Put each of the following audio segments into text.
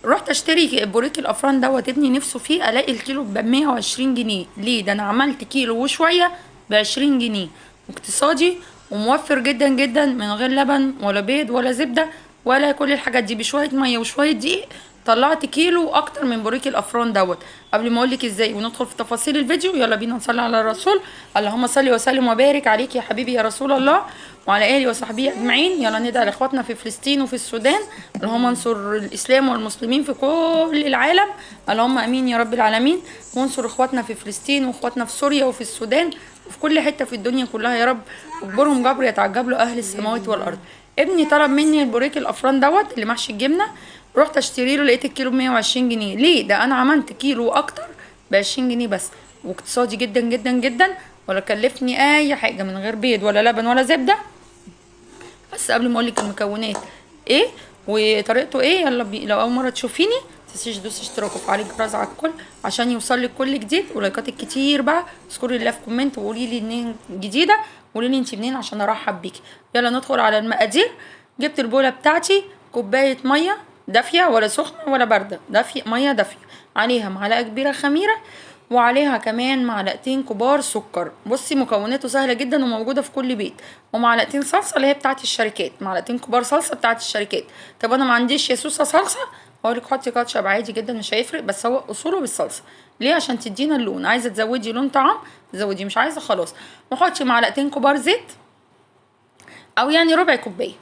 رحت اشتري بوريك الافران دوت ابني نفسه فيه، الاقي الكيلو ب 120 جنيه. ليه؟ ده انا عملت كيلو وشويه ب 20 جنيه، واقتصادي وموفر جدا جدا، من غير لبن ولا بيض ولا زبده ولا كل الحاجات دي، بشويه ميه وشويه دقيق طلعت كيلو اكتر من بوريك الافران دوت. قبل ما اقولك ازاي وندخل في تفاصيل الفيديو، يلا بينا نصلي على الرسول. اللهم صل وسلم وبارك عليك يا حبيبي يا رسول الله، وعلى اله وصحبه اجمعين. يلا ندعي لاخواتنا في فلسطين وفي السودان، اللهم انصر الاسلام والمسلمين في كل العالم، اللهم امين يا رب العالمين. وانصر اخواتنا في فلسطين واخواتنا في سوريا وفي السودان وفي كل حته في الدنيا كلها يا رب، واجبرهم جبر يتعجب له اهل السماوات والارض. ابني طلب مني البوريك الافران دوت اللي محشي الجبنه، رحت اشتري له لقيت الكيلو ب 120 جنيه. ليه؟ ده انا عملت كيلو اكتر ب 20 جنيه بس، واقتصادي جدا جدا جدا، ولا كلفني اي حاجه، من غير بيض ولا لبن ولا زبده. بس قبل ما اقولك المكونات ايه وطريقته ايه، يلا لو اول مره تشوفيني متنسيش تدوسي اشتراك وفعلي الجرس على الكل عشان يوصلك كل جديد، ولايكاتك كتير بقى. اذكري الله في كومنت وقولي لي ان جديده، وقولي لي انت منين عشان ارحب بيكي. يلا ندخل على المقادير. جبت البوله بتاعتي كوبايه ميه دافيه، ولا سخنه ولا بارده، دافيه، ميه دافيه، عليها معلقه كبيره خميره، وعليها كمان معلقتين كبار سكر. بصي مكوناته سهله جدا وموجوده في كل بيت. ومعلقتين صلصه اللي هي بتاعه الشركات، معلقتين كبار صلصه بتاعه الشركات. طب انا ما عنديش يا سوسه صلصه، اقولك حطي كاتشب عادي جدا مش هيفرق، بس هو اصوله بالصلصه. ليه؟ عشان تدينا اللون. عايزه تزودي لون طعام تزودي، مش عايزه خلاص. وحطي معلقتين كبار زيت، او يعني ربع كوبايه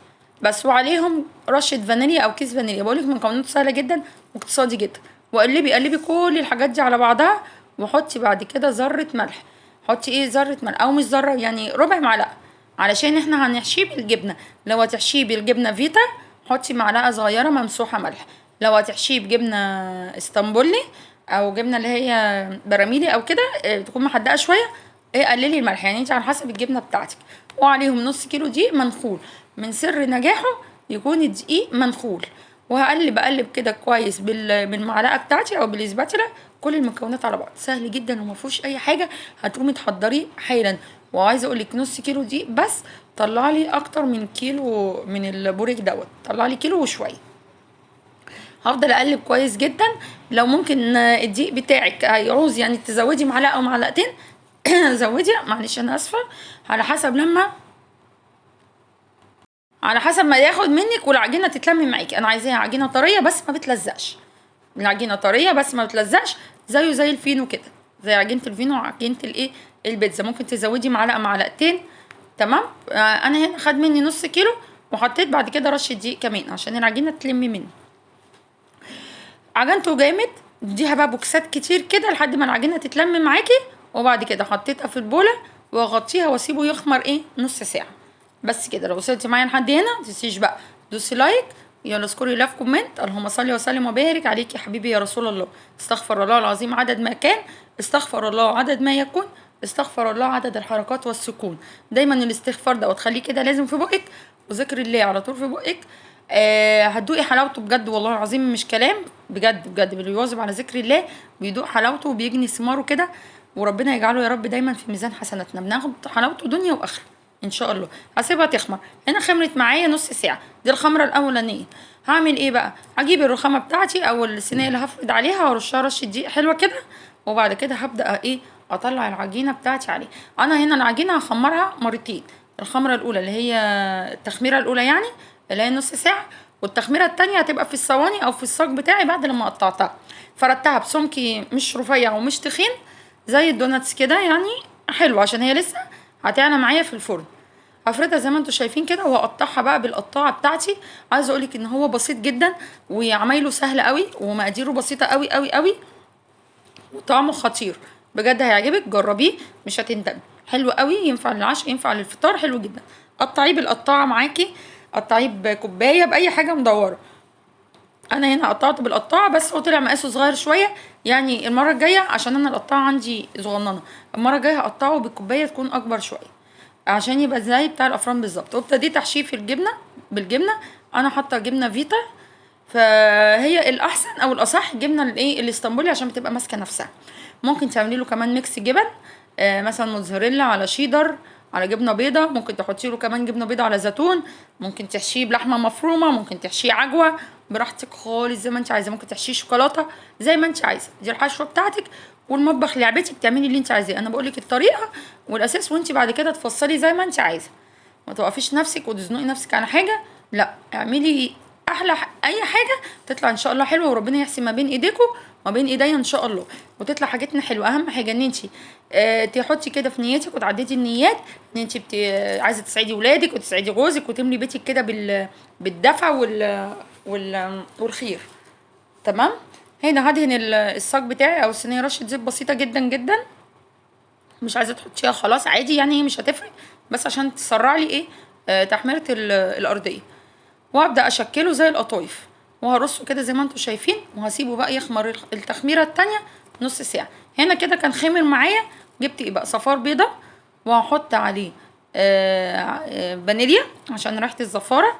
بس، وعليهم رشه فانيليا او كيس فانيليا. بقولك مكوناته سهله جدا واقتصادي جدا. وقلبي قلبي كل الحاجات دي على بعضها، وحطي بعد كده ذره ملح. حطي ايه؟ ذره ملح، او مش ذره، يعني ربع معلقه، علشان احنا هنحشيه بالجبنه. لو هتحشيه بالجبنه فيتا حطي معلقه صغيره ممسوحه ملح. لو هتحشيه بجبنه اسطنبولي او جبنه اللي هي براميلي او كده تكون محدقه شويه، ايه قللي الملح، يعني انت على حسب الجبنه بتاعتك. وعليهم نص كيلو دقيق منخول. من سر نجاحه يكون الدقيق منخول. وهقلب اقلب كده كويس بالمعلقه بتاعتي او بالاسباتيلا كل المكونات على بعض. سهل جدا وما فيهوش اي حاجه، هتقومي تحضريه حالا. وعايزه اقول لك نص كيلو دقيق بس طلع لي اكتر من كيلو من البوريك دوت، طلع لي كيلو وشويه. هفضل اقلب كويس جدا. لو ممكن الدقيق بتاعك هيعوز يعني تزودي معلقه او معلقتين زودي، معلش انا اسفه، على حسب على حسب ما ياخد منك والعجينه تتلم معاكي. انا عايزاها عجينه طريه بس ما بتلزقش، العجينه طريه بس ما بتلزقش، زيه زي الفينو كده، زي عجينه الفينو وعجينه الايه البيتزا. ممكن تزودي معلقه معلقتين. تمام. انا هنا خد مني نص كيلو، وحطيت بعد كده رشه دقيق كمان عشان العجينه تلم مني. عجنته جامد، اديها بقى بوكسات كتير كده لحد ما العجينه تتلم معاكي. وبعد كده حطيتها في البوله واغطيها واسيبه يخمر ايه نص ساعه بس كده. لو وصلتي معايا لحد هنا متنسيش بقى دوسي لايك، يلا اذكري الله في كومنت. اللهم صل وسلم وبارك عليك يا حبيبي يا رسول الله. استغفر الله العظيم عدد ما كان، استغفر الله عدد ما يكون، استغفر الله عدد الحركات والسكون. دايما الاستغفار ده وتخليه كده لازم في بقك، وذكر الله على طول في بقك. هتدوقي حلاوته بجد والله العظيم مش كلام، بجد بجد اللي بيواظب على ذكر الله بيدوق حلاوته وبيجني ثماره كده. وربنا يجعله يا رب دايما في ميزان حسناتنا، بناخد حلاوته دنيا واخره ان شاء الله. هسيبها تخمر. هنا خمرت معايا نص ساعه، دي الخمره الاولانيه. هعمل ايه بقى؟ هجيب الرخامه بتاعتي او الصينيه اللي هفرد عليها وارشها رشه دقيق حلوه كده، وبعد كده هبدا ايه اطلع العجينه بتاعتي عليه. انا هنا العجينه هخمرها مرتين، الخمره الاولى اللي هي التخميره الاولى يعني اللي هي نص ساعه، والتخميره التانية هتبقى في الصواني او في الصاج بتاعي بعد لما قطعتها. فردتها بسمكي مش رفيع ومش تخين، زي الدوناتس كده يعني، حلو عشان هي لسه هتعلى معايا في الفرن. هفردها زي ما انتوا شايفين كده، وهقطعها بقى بالقطاعه بتاعتي. عايزه اقولك ان هو بسيط جدا وعمايله سهله قوي ومقاديره بسيطه قوي قوي قوي، وطعمه خطير بجد هيعجبك، جربيه مش هتندمي. حلو قوي، ينفع للعشاء ينفع للفطار، حلو جدا. قطعيه بالقطاعه معاكي، قطعيه بكوبايه باي حاجه مدوره. انا هنا قطعته بالقطاعه بس هو طلع مقاسه صغير شويه، يعني المره الجايه عشان انا القطاعه عندي صغننه، المره الجايه هقطعه بالكوبايه تكون اكبر شويه عشان يبقى زي بتاع الافران بالظبط. وابتديت احشيه في الجبنه بالجبنه. انا حاطه جبنه فيتا، فهي الاحسن او الاصح الجبنه الايه الاسطنبولي عشان بتبقى ماسكه نفسها. ممكن تعملي له كمان ميكس جبن، مثلا موتزاريلا على شيدر على جبنه بيضه، ممكن تحطي له كمان جبنه بيضه على زيتون، ممكن تحشيه بلحمه مفرومه، ممكن تحشيه عجوه، براحتك خالص زي ما انت عايزه. ممكن تحشيه شوكولاته زي ما انت عايزه، دي الحشوه بتاعتك. والمطبخ لعبتك، تعملي اللي انت عايزاه. انا بقولك الطريقه والاساس، وانت بعد كده تفصلي زي ما انت عايزه. ما توقفيش نفسك وتزنقي نفسك على حاجه، لا اعملي احلى اي حاجه تطلع ان شاء الله حلوه، وربنا يحسن ما بين ايديكم وما بين ايديا ان شاء الله، وتطلع حاجتنا حلوه. اهم حاجه ان انت تحطي كده في نيتك وتعددي النيات، ان انت عايزه تسعدي ولادك وتسعدي جوزك وتملي بيتك كده بالدفى والخير. تمام. هنا هدهن الصاج بتاعي او الصينيه رشه زيت بسيطه جدا جدا، مش عايزه تحطيها خلاص عادي، يعني مش هتفرق، بس عشان تسرع لي ايه تحميره الارضيه. وابدا اشكله زي القطايف، وهرصه كده زي ما انتم شايفين، وهسيبه بقى يخمر التخميره التانية نص ساعه. هنا كده كان خمر معايا، جبت ايه بقى صفار بيضه، وهحط عليه فانيليا عشان ريحه الزفاره.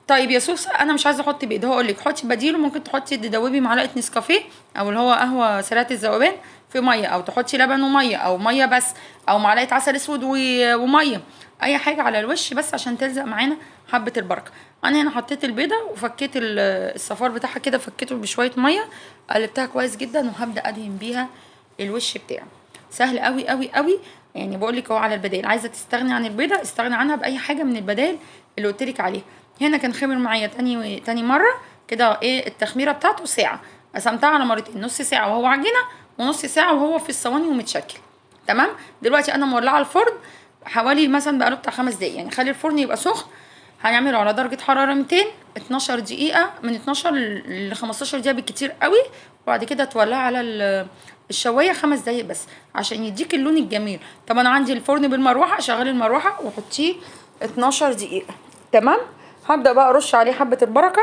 طيب يا سوسه انا مش عايزه احط بيض، هقول لك حطي بديله، ممكن تحطي تدوبي معلقه نسكافيه او اللي هو قهوه سريعه الذوبان في ميه، او تحطي لبن وميه، او ميه بس، او معلقه عسل اسود وميه، اي حاجه على الوش بس عشان تلزق معانا حبه البركه. انا هنا حطيت البيضه وفكيت الصفار بتاعها كده، فكيته بشويه ميه، قلبتها كويس جدا، وهبدا ادهن بيها الوش بتاعي. سهل قوي قوي قوي. يعني بقول لك اهو على البدائل، عايزه تستغني عن البيضه استغني عنها باي حاجه من البدائل اللي قلت لك عليها. هنا كان خمر معايا تاني مره كده، ايه التخميره بتاعته ساعه، قسمتها على مرتين، نص ساعه وهو عجينه، ونص ساعه وهو في الصواني ومتشكل. تمام. دلوقتي انا مولعه الفرن حوالي مثلا بقاله بتاع 5 دقايق، يعني خلي الفرن يبقى سخن. هنعمله على درجه حراره 200، 12 دقيقه، من 12 ل 15 دقيقه بالكتير قوي. وبعد كده تولعي على الشوايه 5 دقايق بس عشان يديك اللون الجميل. طب انا عندي الفرن بالمروحه، شغلي المروحه وحطيه 12 دقيقه. تمام. هبدا بقى ارش عليه حبه البركه،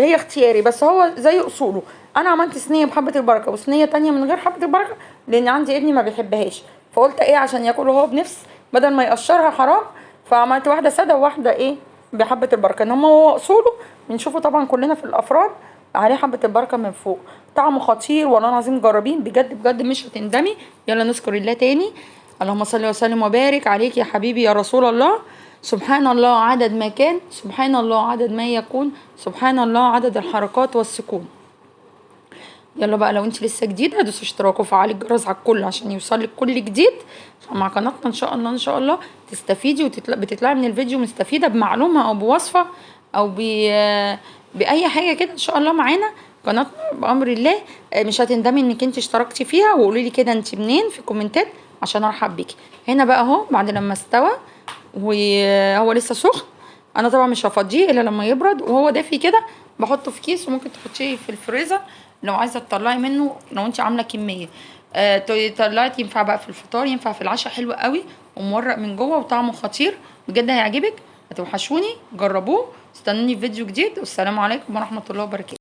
هي اختياري بس هو زي اصوله. انا عملت صينيه بحبه البركه وصينيه تانية من غير حبه البركه، لان عندي ابني ما بيحبهاش، فقلت ايه عشان ياكله هو بنفس بدل ما يقشرها حرام، فعملت واحده ساده وواحده ايه بحبه البركه. انما هو اصوله بنشوفه طبعا كلنا في الافراد عليه حبه البركه من فوق، طعمه خطير والله العظيم. جربين بجد بجد مش هتندمي. يلا نذكر الله تاني. اللهم صل وسلم وبارك عليك يا حبيبي يا رسول الله. سبحان الله عدد ما كان، سبحان الله عدد ما يكون، سبحان الله عدد الحركات والسكون. يلا بقى لو انت لسه جديده دوسي اشتراك وفعلي الجرس على الكل عشان يوصلك كل جديد مع قناتنا. ان شاء الله ان شاء الله تستفيدي بتطلعي من الفيديو مستفيده بمعلومه او بوصفه او باي حاجه كده ان شاء الله معانا قناتنا بامر الله. مش هتندمي انك انت اشتركتي فيها. وقولي لي كده انت منين في الكومنتات عشان ارحب بيكي. هنا بقى اهو بعد لما استوى وهو لسه سخن، انا طبعا مش هفضيه الا لما يبرد وهو دافي كده، بحطه في كيس وممكن تحطيه في الفريزر لو عايزه تطلعي منه. لو انت عامله كميه طلعت، ينفع بقى في الفطار، ينفع في العشاء، حلو قوي ومورق من جوه وطعمه خطير بجد، هيعجبك. هتوحشوني، جربوه، استنوني في فيديو جديد، والسلام عليكم ورحمه الله وبركاته.